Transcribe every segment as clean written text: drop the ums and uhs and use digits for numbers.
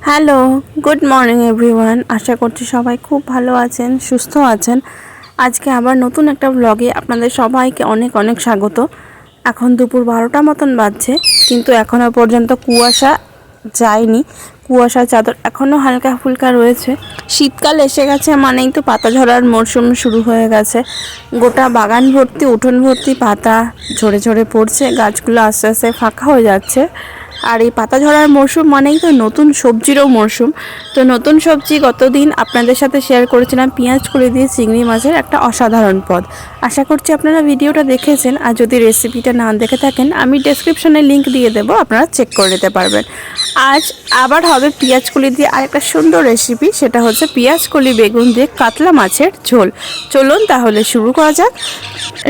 Hello, good morning everyone. আশা করছি সবাই খুব ভালো আছেন, সুস্থ আছেন। আজকে আবার নতুন একটা ব্লগে আপনাদের সবাইকে অনেক অনেক স্বাগত। এখন দুপুর 12টা মতন বাজছে, কিন্তু এখনও পর্যন্ত কুয়াশা যায়নি। কুয়াশার চাদর এখনও হালকা ফুলকা রয়েছে। শীতকাল এসে গেছে মানেই তো পাতা ঝরার মরশুম শুরু হয়ে গেছে। গোটা বাগান ভর্তি, উঠোন ভর্তি পাতা ঝরে ঝরে পড়ছে, গাছগুলো আস্তে আস্তে ফাঁকা হয়ে যাচ্ছে। আর এই পাতা ঝরার মরশুম মানেই তো নতুন সবজিরও মরশুম। তো নতুন সবজি গতদিন আপনাদের সাথে শেয়ার করেছিলাম পেঁয়াজ কলি দিয়ে চিংড়ি মাছের একটা অসাধারণ পদ। আশা করছি আপনারা ভিডিওটা দেখেছেন, আর যদি রেসিপিটা না দেখে থাকেন আমি ডেসক্রিপশনে লিংক দিয়ে দেবো, আপনারা চেক করে নিতে পারবেন। আজ আবার হবে পেঁয়াজ কলি দিয়ে আরেকটা সুন্দর রেসিপি, সেটা হচ্ছে পেঁয়াজ কলি বেগুন দিয়ে কাতলা মাছের ঝোল। চলুন তাহলে শুরু করা যাক।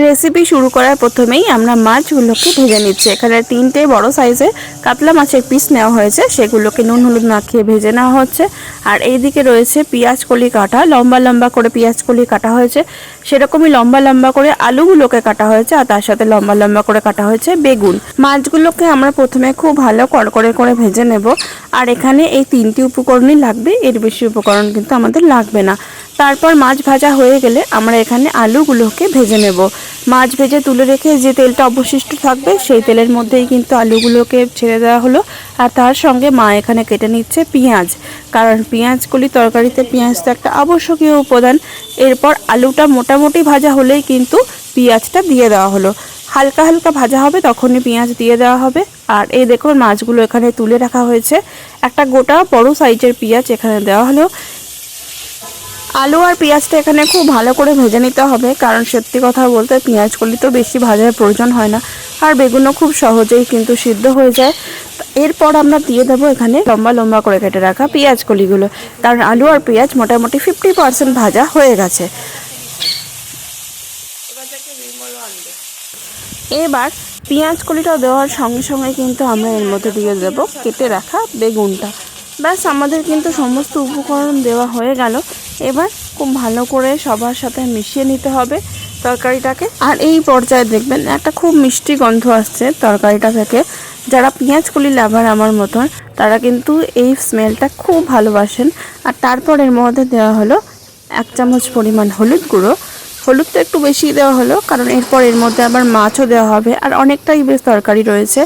রেসিপি শুরু করার প্রথমেই আমরা মাছগুলোকে ভেজে নিচ্ছি। এখানে 3টে বড় সাইজের কাতলা মাছের পিস নেওয়া হয়েছে, সেগুলোকে নুন হলুদ মাখিয়ে ভেজে নেওয়া হচ্ছে। আর এইদিকে রয়েছে পেঁয়াজ কলি কাটা, লম্বা লম্বা করে পেঁয়াজ কলি কাটা হয়েছে, সেরকমই লম্বা লম্বা করে আলুগুলোকে কাটা হয়েছে, আর তার সাথে লম্বা লম্বা করে কাটা হয়েছে বেগুন। মাছগুলোকে আমরা প্রথমে খুব ভালো কড়কড়ে করে ভেজে নেব। আর এখানে এই 3টি উপকরণই লাগবে, এর বেশি উপকরণ কিন্তু আমাদের লাগবে না। তারপর মাছ ভাজা হয়ে গেলে আমরা এখানে আলুগুলোকে ভেজে নেব। মাছ ভেজে তুলে রেখে যে তেলটা অবশিষ্ট থাকবে সেই তেলের মধ্যেই কিন্তু আলুগুলোকে ছেড়ে দেওয়া হলো। আর তার সঙ্গে মা এখানে কেটে নিচ্ছে পেঁয়াজ, কারণ পেঁয়াজগুলি তরকারিতে পেঁয়াজ তো একটা আবশ্যকীয় উপাদান। এরপর আলুটা মোটামুটি ভাজা হলেই কিন্তু পেঁয়াজটা দিয়ে দেওয়া হলো। হালকা হালকা ভাজা হবে তখনই পেঁয়াজ দিয়ে দেওয়া হবে। আর এই দেখুন মাছগুলো এখানে তুলে রাখা হয়েছে। একটা গোটা বড় সাইজের পেঁয়াজ এখানে দেওয়া হলো। আলু আর পেঁয়াজটা এখানে খুব ভালো করে ভেজে নিতে হবে, কারণ সত্যি কথা বলতে পেঁয়াজগুলি তো বেশি ভাজার প্রয়োজন হয় না, আর বেগুনও খুব সহজেই কিন্তু সিদ্ধ হয়ে যায়। এরপর আমরা দিয়ে দেবো এখানে লম্বা লম্বা করে কেটে রাখা পেঁয়াজকলিগুলো, কারণ আলু আর পেঁয়াজ মোটামুটি 50% ভাজা হয়ে গেছে। এবার পেঁয়াজ কলিটা দেওয়ার সঙ্গে সঙ্গে কিন্তু আমরা এর মধ্যে দিয়ে দেব কেটে রাখা বেগুনটা। ব্যাস আমাদের কিন্তু সমস্ত উপকরণ দেওয়া হয়ে গেল। এবার খুব ভালো করে সবার সাথে মিশিয়ে নিতে হবে তরকারিটাকে। আর এই পর্যায়ে দেখবেন একটা খুব মিষ্টি গন্ধ আসছে তরকারিটা থেকে। যারা পেঁয়াজ কলি লাভার আমার মতন, তারা কিন্তু এই স্মেলটা খুব ভালোবাসেন। আর তারপর এর মধ্যে দেওয়া হলো 1 চামচ পরিমাণ হলুদ গুঁড়ো। হলুদটা একটু বেশি দেওয়া হলো, কারণ এরপর এর মধ্যে আবার মাছও দেওয়া হবে, আর অনেকটাই বেশ তরকারি রয়েছে।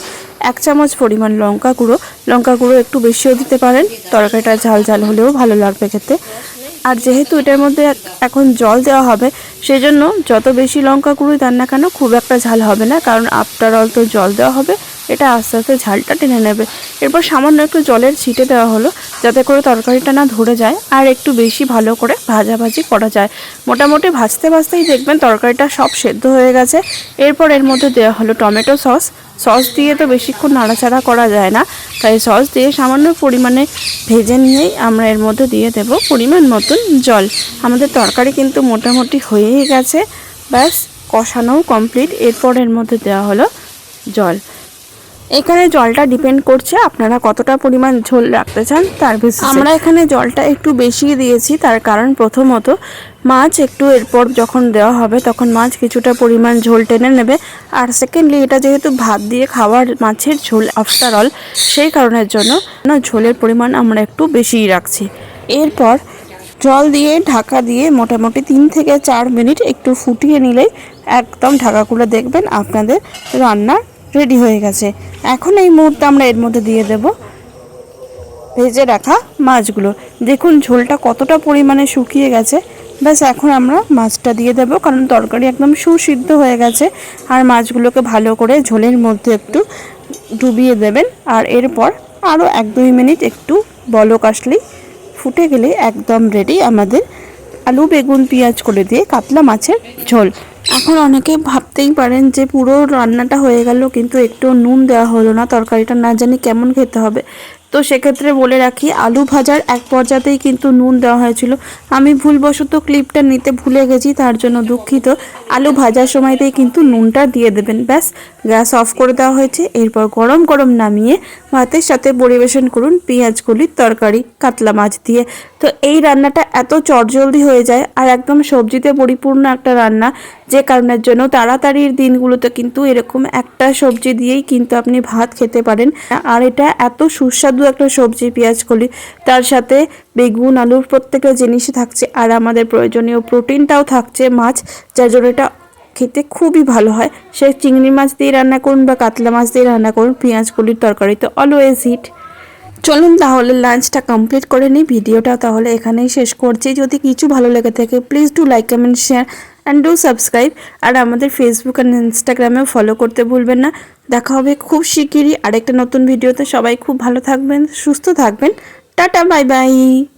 1 চামচ পরিমাণ লঙ্কা গুঁড়ো একটু বেশিও দিতে পারেন, তরকারিটা ঝাল ঝাল হলেও ভালো লাগবে খেতে। আর যেহেতু এটার মধ্যে এখন জল দেওয়া হবে, সেই জন্য যত বেশি লঙ্কা গুঁড়োই দেন না কেন খুব একটা ঝাল হবে না, কারণ আফটার অল তো জল দেওয়া হবে, এটা আস্তে আস্তে ঝালটা টেনে নেবে। এরপর সামান্য একটু জলের ছিটে দেওয়া হলো, যাতে করে তরকারিটা না ধরে যায় আর একটু বেশি ভালো করে ভাজাভাজি করা যায়। মোটামুটি ভাজতে ভাজতেই দেখবেন তরকারিটা সব সেদ্ধ হয়ে গেছে। এরপর এর মধ্যে দেওয়া হলো টমেটো সস দিয়ে তো বেশিক্ষণ নাড়াচাড়া করা যায় না, তাই সস দিয়ে সামান্য পরিমাণে ভেজে নিয়েই আমরা এর মধ্যে দিয়ে দেব পরিমাণ মতন জল। আমাদের তরকারি কিন্তু মোটামুটি হয়েই গেছে, ব্যাস কষানোও কমপ্লিট। এরপর এর মধ্যে দেওয়া হলো জল। এখানে জলটা ডিপেন্ড করছে আপনারা কতটা পরিমাণ ঝোল রাখতে চান তার বেসিসে। আমরা এখানে জলটা একটু বেশি দিয়েছি, তার কারণ প্রথমত মাছ একটু এরপর যখন দেওয়া হবে তখন মাছ কিছুটা পরিমাণ ঝোল টেনে নেবে। আর সেকেন্ডলি এটা যেহেতু ভাত দিয়ে খাওয়ার মাছের ঝোল আফটার অল, সেই কারণের জন্য ঝোলের পরিমাণ আমরা একটু বেশিই রাখছি। এরপর জল দিয়ে ঢাকা দিয়ে মোটামুটি 3 থেকে 4 মিনিট একটু ফুটিয়ে নিলেই একদম ঢাকা খুলে দেখবেন আপনাদের রান্না রেডি হয়ে গেছে। এখন এই মুহূর্তে আমরা এর মধ্যে দিয়ে দেব ভেজে রাখা মাছগুলো। দেখুন ঝোলটা কতটা পরিমাণে শুকিয়ে গেছে। ব্যাস এখন আমরা মাছটা দিয়ে দেব, কারণ তরকারি একদম সুসিদ্ধ হয়ে গেছে। আর মাছগুলোকে ভালো করে ঝোলের মধ্যে একটু ডুবিয়ে দেবেন। আর এরপর আরও 1-2 মিনিট একটু বলক আসলেই, ফুটে গেলে একদম রেডি আমাদের আলু বেগুন পেঁয়াজ করে দিয়ে কাতলা মাছের ঝোল। এখন অনেকে ভাবতেই পারেন যে পুরো রান্নাটা হয়ে গেল কিন্তু একটু নুন দেওয়া হলো না, তরকারিটা না জানি কেমন খেতে হবে। তো সেক্ষেত্রে বলে রাখি, আলু ভাজার এক পর্যাতেই কিন্তু নুন দেওয়া হয়েছিল। আমি ভুলবশত ক্লিপটা নিতে ভুলে গেছি, তার জন্য দুঃখিত। আলু ভাজার সময়তেই কিন্তু নুনটা দিয়ে দেবেন। ব্যাস গ্যাস অফ করে দেওয়া হয়েছে। এরপর গরম গরম নামিয়ে ভাতের সাথে পরিবেশন করুন পেঁয়াজ কলির তরকারি কাতলা মাছ দিয়ে। তো এই রান্নাটা এত চটজলদি হয়ে যায়, আর একদম সবজিতে পরিপূর্ণ একটা রান্না, যে কারণের জন্য তাড়াতাড়ির দিনগুলোতে কিন্তু এরকম একটা সবজি দিয়েই কিন্তু আপনি ভাত খেতে পারেন। আর এটা এত সুস্বাদু একটা সবজি পেঁয়াজ কলি, তার সাথে বেগুন আলুর প্রত্যেকটা জিনিসই থাকছে, আর আমাদের প্রয়োজনীয় প্রোটিনটাও থাকছে মাছ, যার জন্য এটা খেতে খুবই ভালো হয়। সে চিংড়ি মাছ দিয়ে রান্না করুন বা কাতলা মাছ দিয়ে রান্না করুন, পেঁয়াজ কলির তরকারি তো অলওয়েজ হিট। চলুন তাহলে লাঞ্চটা কমপ্লিট করে নিই, ভিডিওটা তাহলে এখানেই শেষ করছি। যদি কিছু ভালো লেগে থাকে please do like comment share and do subscribe, আর আমাদের ফেসবুক অ্যান্ড ইনস্টাগ্রামেও ফলো করতে ভুলবেন না। দেখা হবে খুব শিগগিরই আরেকটা নতুন ভিডিওতে। সবাই খুব ভালো থাকবেন, সুস্থ থাকবেন। Tata, bye bye.